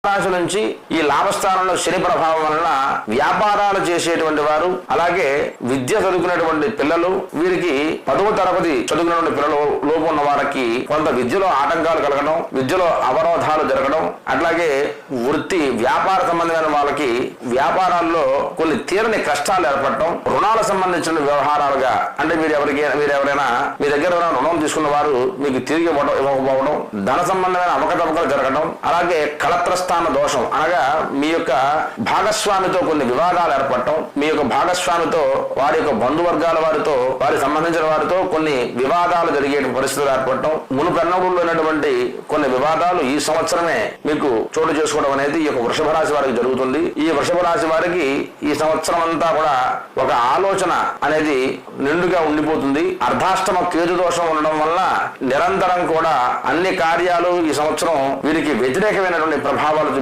రాశి నుంచి ఈ లాభస్థానంలో శని ప్రభావం వలన వ్యాపారాలు చేసేటువంటి వారు, అలాగే విద్య చదువుకునేటువంటి పిల్లలు, వీరికి 10వ తరగతి చదువుకునేటువంటి పిల్లలు లోపు ఉన్న వారికి కొంత విద్యలో ఆటంకాలు కలగడం, విద్యలో అవరోధాలు జరగడం, అట్లాగే వృత్తి వ్యాపార సంబంధమైన వాళ్ళకి వ్యాపారాల్లో కొన్ని తీరని కష్టాలు ఏర్పడటం, రుణాల సంబంధించిన వ్యవహారాలుగా అంటే మీరు ఎవరైనా మీ దగ్గర రుణం తీసుకున్న వారు మీకు తిరిగి ఇవ్వకపోవడం, ధన సంబంధమైన అవకతవకలు జరగడం, అలాగే కళత్రస్థాన దోషం అనగా మీ యొక్క భాగస్వామితో కొన్ని వివాదాలు ఏర్పడటం, మీ యొక్క భాగస్వామితో వారి యొక్క బంధువర్గాల వారితో వారికి సంబంధించిన వారితో కొన్ని వివాదాలు జరిగే పరిస్థితులు ఏర్పడటం, మునుపెన్నడూలో ఉన్నటువంటి కొన్ని వివాదాలు ఈ సంవత్సరమే మీకు చోటు చేసుకోవడం అనేది ఈ యొక్క వృషభ రాశి వారికి జరుగుతుంది. ఈ వృషభ రాశి వారికి ఈ సంవత్సరం అంతా కూడా ఒక ఆలోచన అనేది నిండుగా ఉండిపోతుంది. అర్ధాష్టమ కేతు దోషం ఉండడం వల్ల నిరంతరం కూడా అన్ని కార్యాలు ఈ సంవత్సరం వీరికి వ్యతిరేకమైనటువంటి ప్రభావాలు